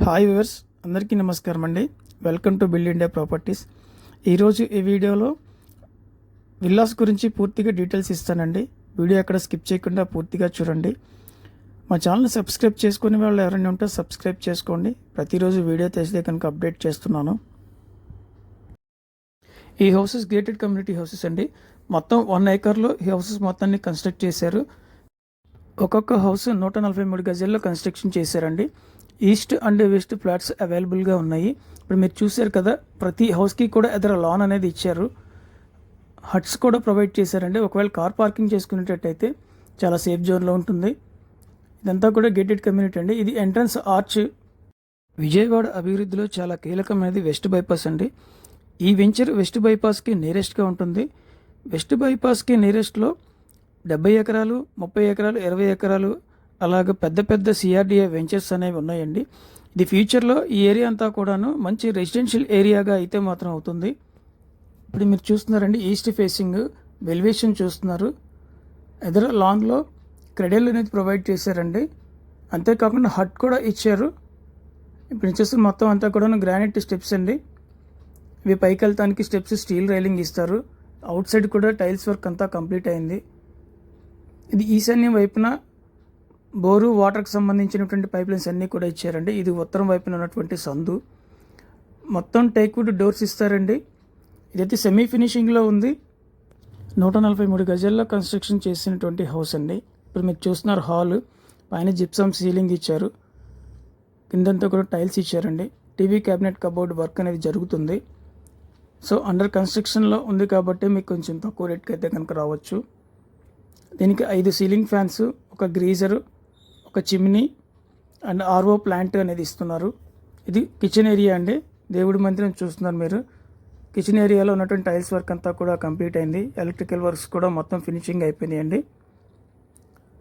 Hi viewers, అందరికీ నమస్కారం అండి. Welcome to build India properties. ఈరోజు ఈ వీడియోలో విల్లాస్ గురించి పూర్తిగా డీటెయిల్స్ ఇస్తానండి. వీడియో ఎక్కడ స్కిప్ చేయకుండా పూర్తిగా చూడండి. మా ఛానల్ సబ్స్క్రైబ్ చేసుకునే వాళ్ళు ఎవరైనా ఉంటే సబ్స్క్రైబ్ చేసుకోండి. ప్రతిరోజు వీడియో తెస్తే కనుక అప్డేట్ చేస్తున్నాను. ఈ హౌసెస్ గేటెడ్ కమ్యూనిటీ హౌసెస్ అండి. మొత్తం 1 acreలో ఈ హౌసెస్ మొత్తాన్ని కన్స్ట్రక్ట్ చేశారు. ఒక్కొక్క హౌస్ 143 గజాల్లో కన్స్ట్రక్షన్ చేశారండి. ఈస్ట్ అండ్ వెస్ట్ ఫ్లాట్స్ అవైలబుల్గా ఉన్నాయి. ఇప్పుడు మీరు చూశారు కదా, ప్రతి హౌస్కి కూడా ఎదుర లాన్ అనేది ఇచ్చారు. హట్స్ కూడా ప్రొవైడ్ చేశారండి. ఒకవేళ కార్ పార్కింగ్ చేసుకునేటట్టయితే చాలా సేఫ్ జోన్లో ఉంటుంది. ఇదంతా కూడా గేటెడ్ కమ్యూనిటీ అండి. ఇది ఎంట్రన్స్ ఆర్చ్. విజయవాడ అభివృద్ధిలో చాలా కీలకమైనది వెస్ట్ బైపాస్ అండి. ఈ వెంచర్ వెస్ట్ బైపాస్కి నియరెస్ట్గా ఉంటుంది. వెస్ట్ బైపాస్కి నియరెస్ట్లో 70 ఎకరాలు, 30 ఎకరాలు, 20 ఎకరాలు అలాగ పెద్ద పెద్ద సిఆర్డిఏ వెంచర్స్ అనేవి ఉన్నాయండి. ఇది ఫ్యూచర్లో ఈ ఏరియా అంతా కూడాను మంచి రెసిడెన్షియల్ ఏరియాగా అయితే మాత్రం అవుతుంది. ఇప్పుడు మీరు చూస్తున్నారండి, ఈస్ట్ ఫేసింగ్ వెల్వేషన్ చూస్తున్నారు. ఎదురు లాన్లో క్రెడెల్ అనేది ప్రొవైడ్ చేశారండి. అంతేకాకుండా హట్ కూడా ఇచ్చారు. ఇప్పుడు చూస్తే మొత్తం అంతా కూడా గ్రానైట్ స్టెప్స్ అండి. ఇవి పైకి వెళ్తానికి స్టెప్స్, స్టీల్ రైలింగ్ ఇస్తారు. అవుట్ సైడ్ కూడా టైల్స్ వర్క్ అంతా కంప్లీట్ అయింది. ఇది ఈశాన్యం వైపున బోరు, వాటర్కి సంబంధించినటువంటి పైప్ లైన్స్ అన్నీ కూడా ఇచ్చారండి. ఇది ఉత్తరం వైపున ఉన్నటువంటి సందు. మొత్తం టేక్వుడ్ డోర్స్ ఇస్తారండి. ఇదైతే సెమీ ఫినిషింగ్లో ఉంది. 143 గజాల్లో కన్స్ట్రక్షన్ చేసినటువంటి హౌస్ అండి. ఇప్పుడు మీరు చూస్తున్నారు హాల్. పైన జిప్సమ్ సీలింగ్ ఇచ్చారు. కిందంతా కూడా టైల్స్ ఇచ్చారండి. టీవీ క్యాబినెట్ కబోర్డ్ వర్క్ అనేది జరుగుతుంది. సో అండర్ కన్స్ట్రక్షన్లో ఉంది కాబట్టి మీకు కొంచెం తక్కువ రేట్కి అయితే కనుక రావచ్చు. దీనికి 5 సీలింగ్ ఫ్యాన్స్, ఒక గ్రీజరు, ఒక చిమ్నీ అండ్ ఆర్ఓ ప్లాంట్ అనేది ఇస్తున్నారు. ఇది కిచెన్ ఏరియా అండి. దేవుడి మందిరం చూస్తున్నారు మీరు. కిచెన్ ఏరియాలో ఉన్నటువంటి టైల్స్ వర్క్ అంతా కూడా కంప్లీట్ అయింది. ఎలక్ట్రికల్ వర్క్స్ కూడా మొత్తం ఫినిషింగ్ అయిపోయినాయి అండి.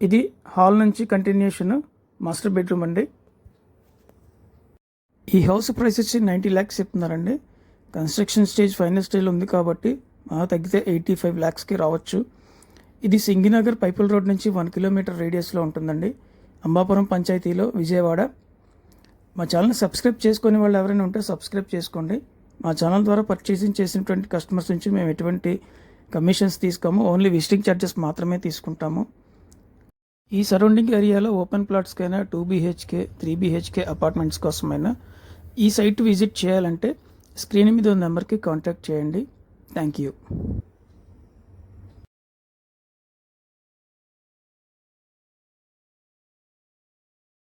ఇది హాల్ నుంచి కంటిన్యూషన్ మాస్టర్ బెడ్రూమ్ అండి. ఈ హౌస్ ప్రైస్ వచ్చి 90 lakhs చెప్తున్నారండి. కన్స్ట్రక్షన్ స్టేజ్ ఫైనల్ స్టేజ్లో ఉంది కాబట్టి తగ్గితే 85 lakhsకి రావచ్చు. ఇది సింగినగర్ పైపుల్ రోడ్ నుంచి 1 kilometer రేడియస్లో ఉంటుందండి. అంబాపురం పంచాయతీలో, విజయవాడ. మా ఛానల్ సబ్స్క్రైబ్ చేసుకునే వాళ్ళు ఎవరైనా ఉంటే సబ్స్క్రైబ్ చేసుకోండి. మా ఛానల్ ద్వారా పర్చేసింగ్ చేసినటువంటి కస్టమర్స్ నుంచి మేము ఎటువంటి కమిషన్స్ తీసుకోము. ఓన్లీ విజిటింగ్ ఛార్జెస్ మాత్రమే తీసుకుంటాము. ఈ సరౌండింగ్ ఏరియాలో ఓపెన్ ప్లాట్స్కైనా 2 BHK, 3 BHK అపార్ట్మెంట్స్ కోసమైనా ఈ సైట్ విజిట్ చేయాలంటే స్క్రీన్ మీద ఉన్న నెంబర్కి కాంటాక్ట్ చేయండి. Thank you.